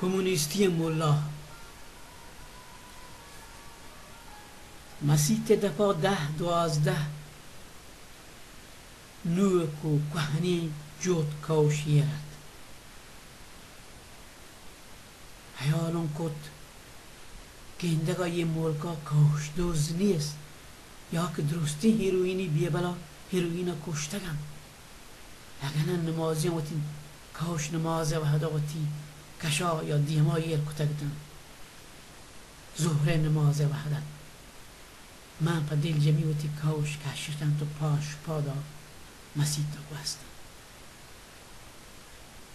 کمونیستی ملا مسیت دپا 10-12 نوع کو کهنی جوت کوشیرد خیالون کد گندگا یه مولکا کوش دوز نیست یا که درستی هیروینی بیه بلا هیروینا کشتگم اگه نمازی وقتی کوش نمازه و هدا وقتی کشا یا دیمایی کتگدن ظهر نمازه و هدا من پا دل جمی وقتی کوش کشیدن تو پاش پادا مسیح تا گوستن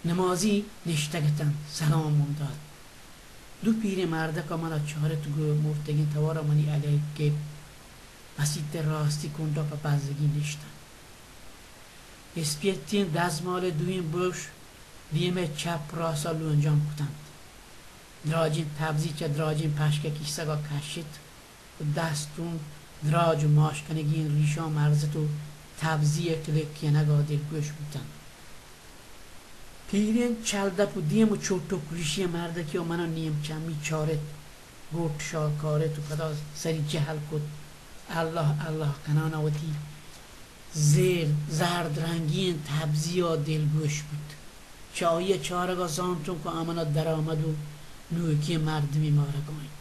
نمازی نشتگتن سلام منداد دو پیر مرده که منا چهاره تو گروه مرتگین توارا منی علیه که مسیح راستی کنده پا بازگی نشتن اسپیتین دزمال دوین بروش دیمه چپ راسا لو انجام کتند دراجین تبزی چه دراجین پشکه کیسگا کشید و دستون دراج و ماشکنگین ریشا مرزت و تبزی کلکی نگا دل گوش بودن پیرین چلدپ و دیم و چوتو کلیشی مرده که منو نیم چمی چارت گوت شاکارت و پدا سری جهل کد الله الله کنانا وطی زیر زرد رنگین تبزی ها دلگوش بود چایی چارگا زانتون که امنا در آمد و نوکی مردمی مارگوین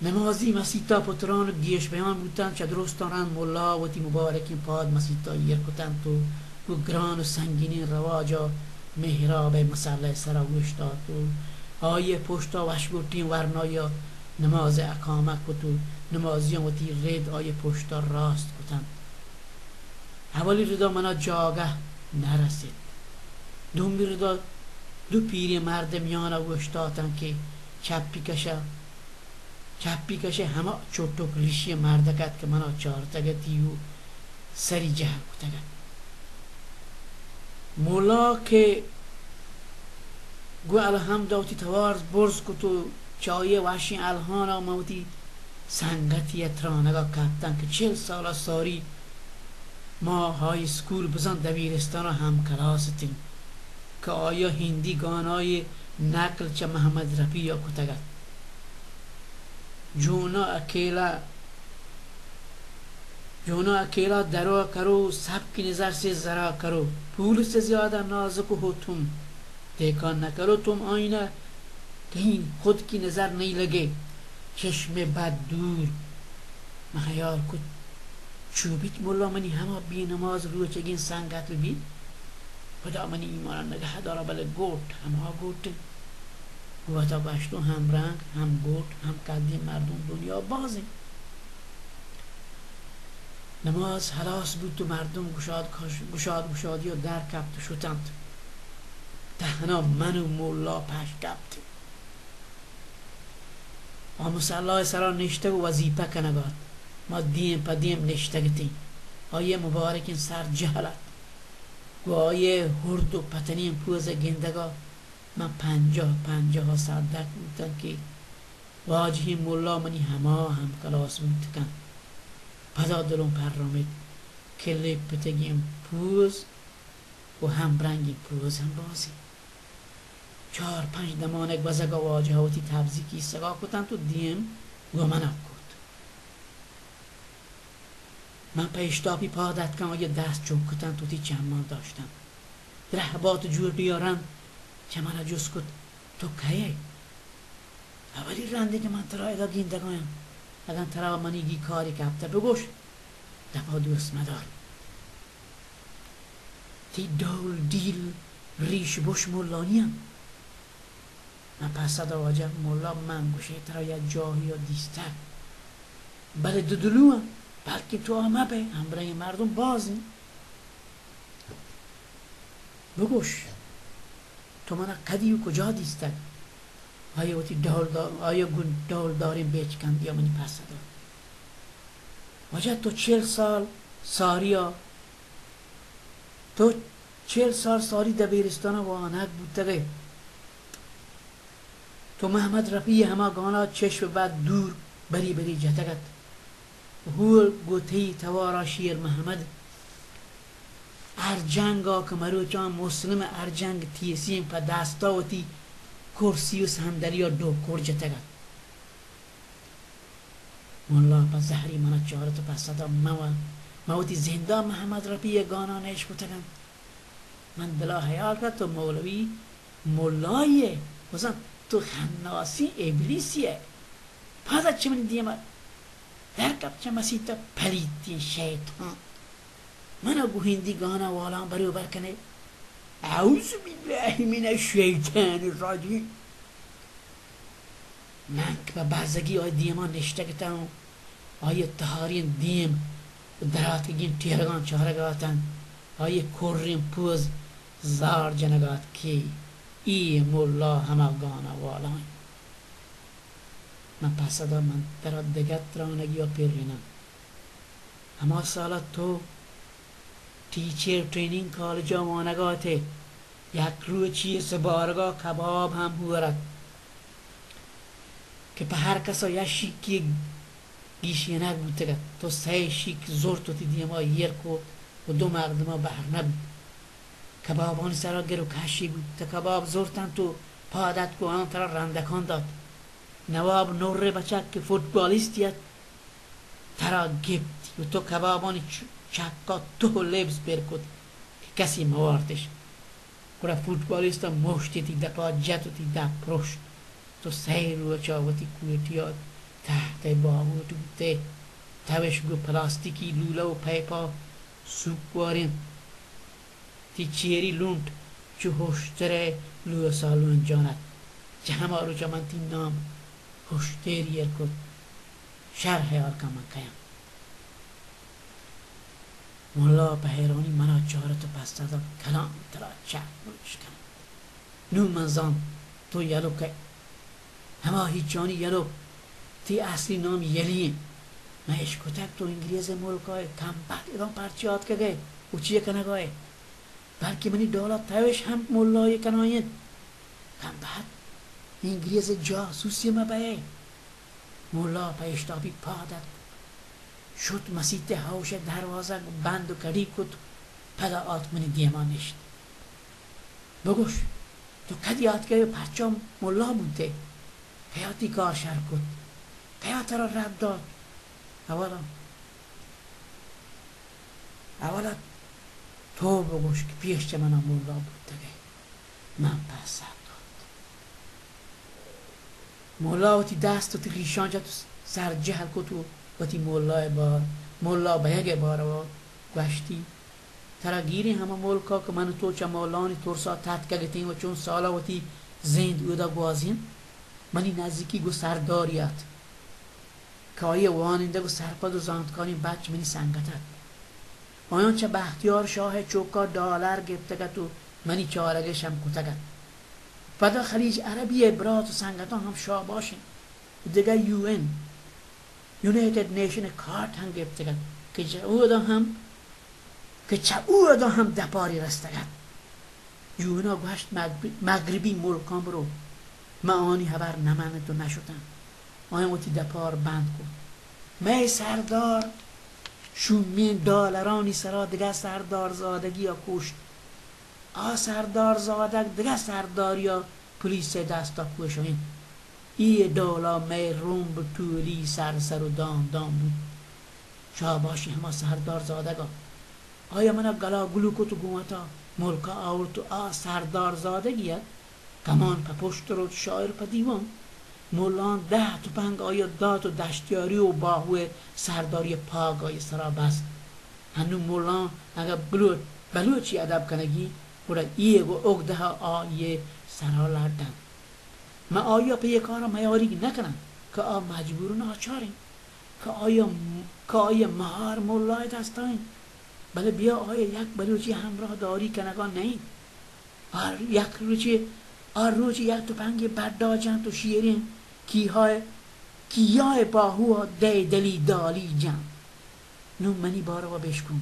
نمازی مسیطا پتران و گیش بیان بودن چه درستان رند مولا و تی مبارکین پاد مسیطا یر کتن تو و گران و سنگینین رواجا مهراب مسئله سراوش داد و آیه پشتا وشگوتین ورنایا نماز اقامه کتو نمازیان و تی رید آیه پشتا راست کتن اولی ردا منا جاگه نرسید دومی ردا دو پیری مرد میانه وشتاتن که چپی کشه همه چوتو کلیشی مردکت که منا چارتگتی و سری جه کتگت مولا که گو الحمدوتی توارز برز کتو چایه وحشی الهانا موتی سنگتی اترانگا کتن که 40 ساله ساری ما های سکول بزن دبیرستان هم کلاستیم که آیا هندی گانای نقل چه محمد رفی یا کتگت جونا اکیلا درو کرو سب کی نظر سے ذرا کرو پھول سے زیادہ نازک ہو تم دیکھا نہ کرو تم آئینہ کہیں خود کی نظر نہیں لگے چشم بد دور مخیال کد چوبیت مولا منی همه بی نماز رو چگین سنگت بید خدا منی ایمان نگه دارا بله گوت همه گوت گوتا باشتو هم رنگ هم گوت هم قدیم مردم دنیا بازی نماز حلاس بود تو مردم گشادی و در کبت شدند دهنا من و مولا پش کبت آموسالله سرا نشته و وظیفه کنگاد ما دیم پا دیم نشتگتی آیه مبارکین سر جهلت و آیه هرد و پتنین پوز گندگا من 50 صدق بودن که واجهی مولا منی هم کلاس بودکن پدا دلون پرامید کلی پتگیم پوز و هم برنگی پوز هم بازی 4-5 دمانک بزگا واجه هاوتی تبزی کی سگا کتن تو دیم گمنک کد من پیشتاپی پادت کن آیه دست چون کتن تو تی چمان داشتن رهبات جور بیارن چه من جز کد تو کهی اولی رنده که من ترا اگه گیندگایم اگر ترا منی گی کاری کبته بگوش دپا دوست مدار تی دول دیل ریش بوش مولانیم من پس صدا واجه مولا من گوشه ترا یا جاهی یا دیستر بله دلو هم بلکه تو همه به هم برای مردم بازی بگوش تو من قدی و کجا دیستر آیا وقتی دول داریم بیچکن یا منی پس صدا واجه تو 40 سال ساریا تو 40 سال ساری دبیرستان و آنک بودتگه تو محمد رفی همه گانا چشم بعد دور بری جتگت هول گوتی توارا شیر محمد ارجنگا که مروچان مسلم ارجنگ تیسیم پا دستاوتی کرسی و صندلی و دو کرج تگد مولا پا زهری منا چهارت پس صدا موتی زنده محمد رفی یگانا نیش کتگم من دلا حیال کرد تو مولوی مولاییه بزن تو خناسی ابلیسیه پازد چه من دیما در کب چه مسیطا پلیتی شیطان منو گوهندی گانا والان برو برکنه اعوذ بالله من الشیطان الرجیم من که به بعضگی آی دیما نشته کتم آی تهارین دیم درات گیم تیرگان چهرگاتن آی کریم پوز زار جنگات کی ای مولا همه گانا والان من پسدا من درات دگت رانگی و پیرینم اما سالا تو teacher training college मानगा थे याक्रुची से बारगा कबाब हम हुआ कि पहाड़ का सो याशी की गिशिना बुतेगा तो सही शिक जोर तो ती दिया मा यर को वो दो मर्दमा बाहर नब कबाब आने सारा गेरो खाशी बुते कबाब जोर तन तो पादत को आन तरह रंदा खानदात नवाब नौरे बच्चा के फुटबॉलिस्ट या तरह गिफ्ट तो कबाब आने چکا تو لبس برکد که کسی مواردش کرا فوتبالیستا مشتی تی دپا جتو تی دپ پرشت تو سیر رو چاوتی کویتیاد تحت بامو تو ته توش گو پلاستیکی لولا و پیپا سوپ وارین تی چیری لونت چو هشتره لو سالون جاند چه همه رو چا من تی نام هشتری ارکد شرح آرکا من کیم مولا به حیرانی منا چهارت پس دادا کلام ترا چه بلش کنم نو منزان تو یلو که همه هیچانی یلو تی اصلی نام یلیه من اشکتک تو انگلیز ملکای کم بعد ایران پرچیات که گه او چیه کنه گاه بلکه منی دولت تایوش هم مولای کناید کم بعد انگلیز جاسوسی ما بایه مولا پیشتابی پادت شد مسیط هاوش دروازه بند و کڑی کد پدا آتمنی دیما نشد بگوش تو کدی آت که پرچام مولا بوده پیاتی کاشر کد پیات را رد داد اولا تو بگوش که پیش چه منم مولا بوده من پس داد مولا و تی دست و تی ریشان جا تو سر جهل کد و تی مولا به یک بار و گشتی ترا گیری همه ملکا که من تو چه مولانی ترسا تحت که گتیم و چون سالا و تی زند اودا گوازین منی نزدیکی گو سرداریت که آیه واننده گو سرپد و زاندکانی بچ منی سنگتت آیان چه بختیار شاه چوکا دالر گفتگت و منی چارگش هم کتگت پدا خلیج عربی ابرات و سنگتان هم شاه باشین و دیگه UN یونایتد نیشن کارت هم گفتگت که چه او دا هم دپاری رستگت یونا گوشت مغربی ملکان برو معانی هبر نمانه تو نشدن آیا موتی دپار بند کن می سردار شومین دالرانی سرا دیگه سردار زادگی یا کشت سردار زادگ دیگه سردار یا پلیس دستا کشوین ای دولا می روم به تولی سر و دام بود شاه باشی همه سردار زادگا آیا من گلا گلو کتو گومتا ملکا آورتو سردار زادگیه کمان پا پشت رو شاعر پا دیوان مولان 10 توپنگ آیا داد و دشتیاری و باهوه سرداری پاگ آیا سرا بس هنو مولان اگه بلوچی ادب کنگی بودا ایه و اگده ها آیه سرا لردن ما آیا پی کارا میاری نکنن که مجبورون آچاریم که آیا مهار مولای دستاین بله بیا آیا یک بلوچی همراه داری کنگان نهید یک روچی یک توپنگ برداجن تو شیرین کیای باهو دی دلی دالی جن نو منی بارا و بشکن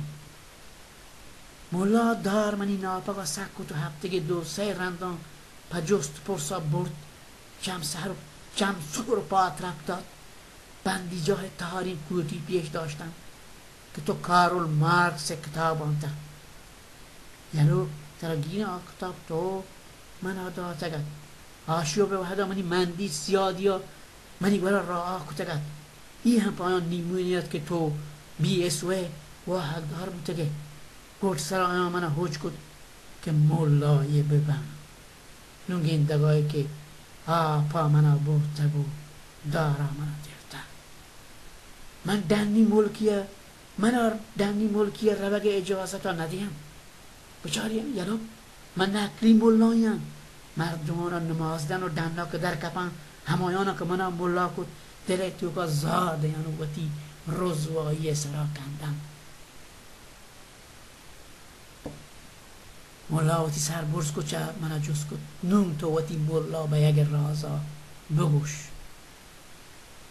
مولا دار منی ناپاقا سکو تو هفتگی 2-3 رندان پا جست پرسا برد چم سور پا اطرف داد بندی جاه تهارین کوتی پیش داشتن که تو کارول مارکس کتاب آنتا یلو ترگین آکتاب تو من آدا تگد آشیو به وحدا منی مندی سیادیا منی برا راه کتگد ای هم پایان نیمونیت که تو بی اسوه و حقدار بودتگه گوٹ سر آیا من حوج کد که مولای ببم نونگین دگاهی که پا منا بود تگو دارا منا دیفتا من دنی ملکیه روگ اجازتا ندیم بچاریم یلو من نکلی مولایم مردمان نمازدن و دندا که در کپن همایانا که منا مولا کد دل تو که زاده یعنی وطی رزوایی سرا کندم مولا وطی سر برز کد چه منا جز کد نون تو وطی مولا به یک رازا بگوش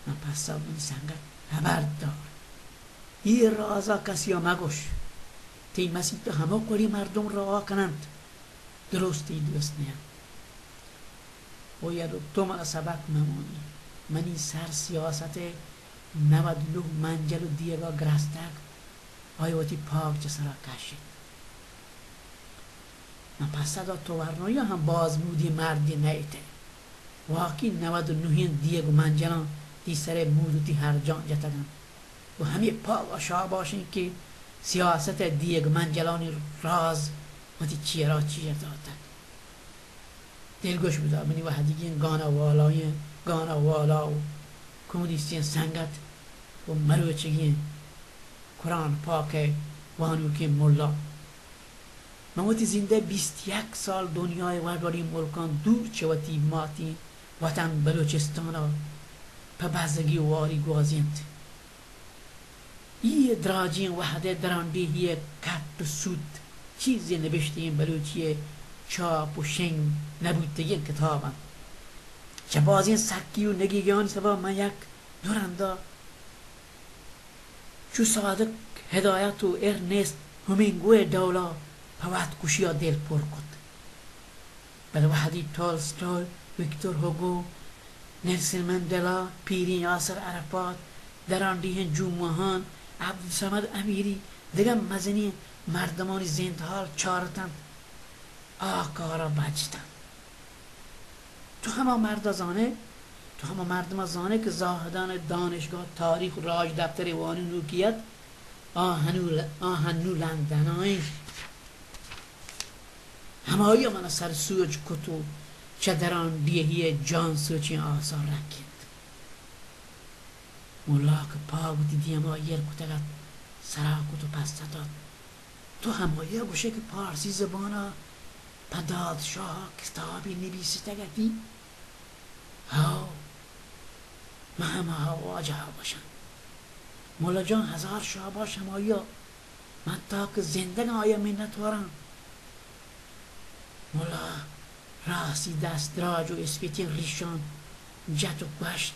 من پس ساب منی سنگت خبر دار این رازا کسی ها مگوش تی مسیح تو همه کلی مردم را کنند درستی درست نیم و یادو تو من سبق ممانی منی سر سیاست 99 منجل و دیگا گرستک آیواتی پاک جسرا کشید من پس صدا تو ورنایی هم بازمودی مردی نیته واقعی 99 دیگو منجلان دی سر مودوتی هر جان جتگن و همه پاک و شاه باشین که سیاست دیگو منجلانی راز وقتی چیه را چیه دادن دلگوش بودا منی و هدیگین گانا والا و کمودیستین سنگت و مروچگین قرآن پاک وانوکی مولا من وقتی زنده 21 سال دنیای ورداری ملکان دور چواتی ماتی وطن بلوچستانا پبزگی واری گوازیند یه دراجین وحده درانده یه کت و سود چیزی نبشته این بلوچیه چاپ و شنگ نبوده یک کتابم چه بازین سکی و نگیگانی سبا من یک دورنده چو صادق هدایت و ارنست همینگوی دولا پوات کشیا دل پر کد بل وحدی تولستوی ویکتور هوگو نلسن مندلا پیرین یاسر عرفات دراندیهن جمعهان عبدالصمد امیری دیگه مزنی مردمانی زندحال چارتن آکارا بجتن تو همه مردم زانه که زاهدان دانشگاه تاریخ و راج دفتر وانی نوکیت آهنو لندنای همایی من سر سوچ کتو چه دران دیهی جان سوچی آثار رکید مولا که پا بودی دیما یر کتگت سرا کتو پس داد تو همایی گوشه که پارسی زبانا پداد شاه کتابی نبیسی تگتی ها من همه ها واجه ها باشم مولا جان 1000 شاه باشم آیا من تا که زندگی آیا منت ورم مولا راسی دست دراج و اسپیتین ریشان جت و گشت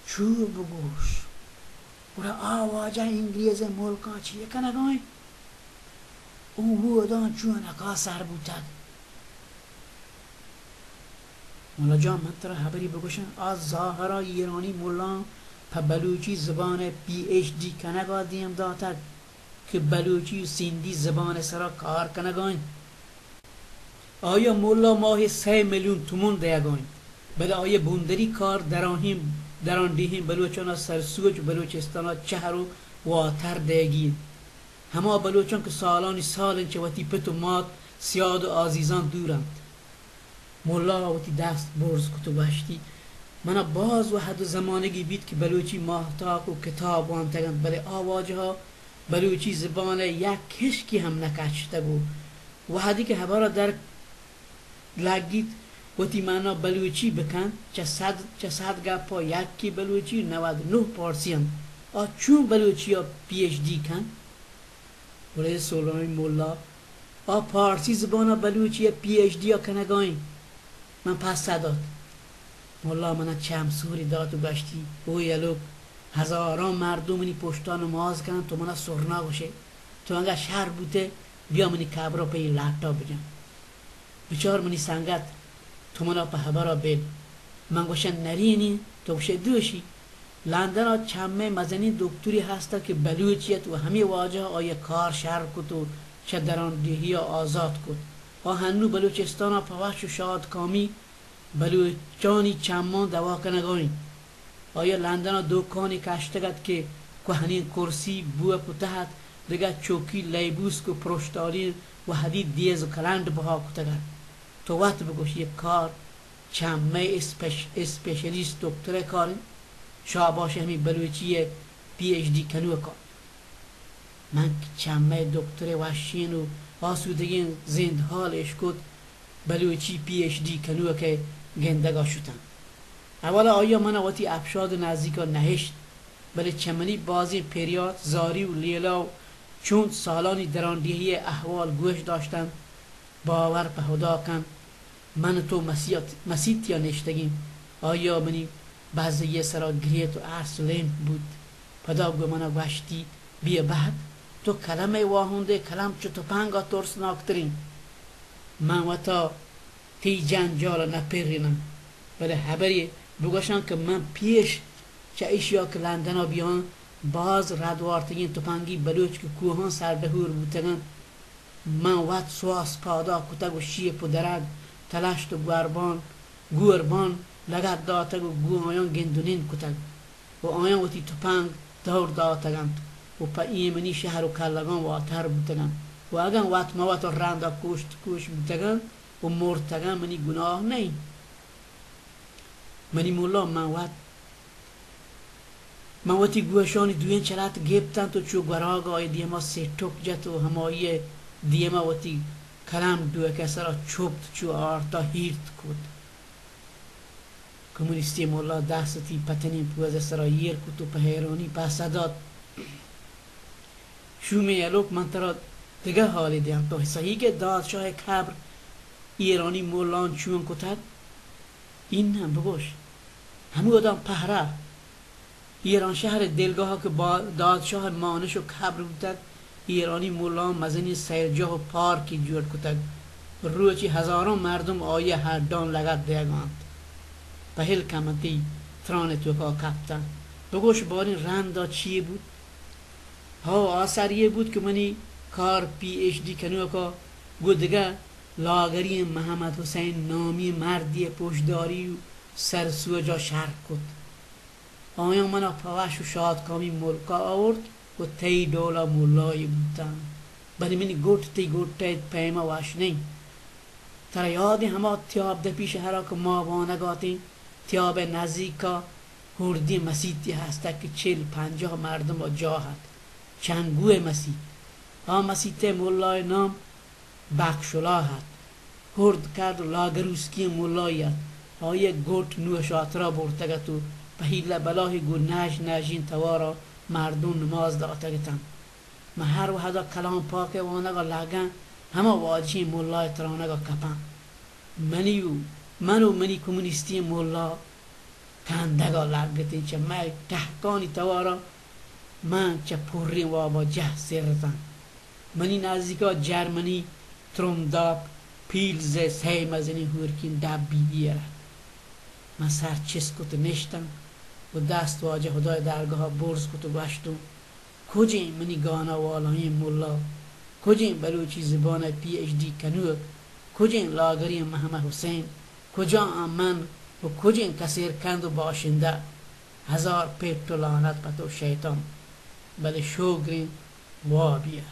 چوب بگوش برا آواجه انگلیز ملکا چیه کنگای او بودان چون اکا سر بودد مولا جان من ترا حبری بگوشن از ظاهرا ایرانی مولا پا بلوچی زبان PhD کنگا دیم داتد که بلوچی و سندی زبان سرا کار کنگاین آیا مولا ماه 3 میلیون تومون دیگاین بده آیا بوندری کار دران دیهیم بلوچانا سرسوج بلوچستانا چهر و واتر دیگین همه بلوچان که سالانی سالن چه وطی پت و مات سیاد و عزیزان دورند مولا وطی دست برز کتو باشتی منا باز و حد زمانگی بید که بلوچی ماهتاک و کتاب وانتگند بله آواجه ها بلوچی زبان یک کشکی هم نکشته بود و حدی که هبارا در لگید وطی منا بلوچی بکن چه صد گپا یکی بلوچی 99 پارسیان چون بلوچی ها PhD کن ولی سولانی مولا پارسی زبان بلوچی PhD ها کنگاین من پس داد مولا من چم سوری داد و گشتی او یلوک هزاران مردمونی پشتا نماز کن تو من سرنا باشه تو انگه شهر بوده بیا منی کبرا پی لپتاپ بجم بچار منی سنگت تو منا پا حبرا بید من گوشن نرینی تو گوشه دوشی لندن ها چمه مزنین دکتوری هستا که بلوچیت و همه واجه آیا کار شهر کتو چه درندهی آزاد کد هنو بلوچستان پوش و شاد کامی بلوچانی چمان دوا کنگاین آیا لندن دوکانی کشتگد که کهنین کرسی بو پتهت دیگه چوکی لیبوس کو پروشتاری و حدید دیز و کلند بها کتگد تو وقت بگوش یک کار چمه اسپیشلیست دکتر کاری شا باشه همی بلوچی پی اچ دی کنو کار من چمه دکتر وشین و آسودگی زند حالش کد بلوچی پی اچ دی کنو که گندگا شدن اولا آیا من واتی افشاد نزدیکا نهشت بله چمنی بازی پریاد زاری و لیلا و چون سالانی دراندهی احوال گوش داشتن باور به خدا کن من تو مسیت یا نشتگیم آیا منی بعضی یه سرا گریت و عرص لیم بود پدا گو من وشتی بیا بعد تو کلمه واهونده کلم چو تو پنگا ترسناکترین من و تا تی جنجال نپرینم بله حبری بگوشم که من پیش چه ایشیا که لندن بیان باز ردوارتگین توپنگی بلوچ که کوهان سردهور بودتگن من وقت سواس پادا کتگ و شیه پدرد تلشت و گوربان لگت داتگ و گو آیان گندونین کتگ و آیان وقتی توپنگ دور داتگن و پا ایمنی شهر و کلگان و آتر بودتگن و اگر وقت ما وقت رنده کشت بودتگن و مرتگن منی گناه نی منی مولا من وقتی گوشانی دوین چرات گیبتن تو چو گراغ آی دیما سی ٹوک جت و همایی دیما وقتی کلام دوه کسرا چوبت چو آرتا هیرت کد کمونیستی مولا دستی پتنین پوز سرا یر کتو پهیرانی پسداد شومی یلوک من ترا دیگه حالی دیم تو صحیح که دادشاه کبر ایرانی مولان چون کتد این هم بگوش همو آدم پهره ایران شهر دلگاه که با دادشاه مانش و کبر بودد ایرانی مولان مزنی سیرجاه و پارکی جور کتد روچی هزاران مردم آیه هر دان لگت دیگاند پهل کمتی تران توکا کپتن بگوش بارین رندا چیه بود ها آثریه بود که منی کار پی اچ دی کنو که گودگه لاغری محمد حسین نامی مردی پشداری و سرسو جا شرک کد آیا منا پوش و شادکامی ملکا آورد و تی دولا مولای بودن بلی منی گوٹ تی گوٹ تی پیما واش نی ترا یادی همه تیاب ده پیش هرا که ما وانگاتیم تیاب نزدیکا هردی مسیحی هسته که 40-50 مردم با جا هد چنگوه مسیح مسیح مولای نام بخشلا هد هرد کرد لاگروسکی مولایت یک گوٹ نوشاترا برتگتو پهیل بلاه گو نجین توارا مردون نماز داتگتن ما هر وحدا کلام پاک وانگا لگن همه واجی مولای ترانگا کپن منی کمونیستی مولا کندگا لگتین چه من تحکانی توارا من چه پوری وابا جه سرتن منی نزدیکا جرمنی ترومداپ پیلز سیمزنی هورکین دب بیگیره من سر چیز کت نشتم و دست واجه خدای درگاه برز کت و گشتم کجین منی گانا والای مولا کجین بلوچی زبان پی اچ دی کنو کجین لاغری محمد حسین کجا من و کجین کسیر کند و باشنده هزار پیت و لعنت پتو شیطان بله شوگرین وابیه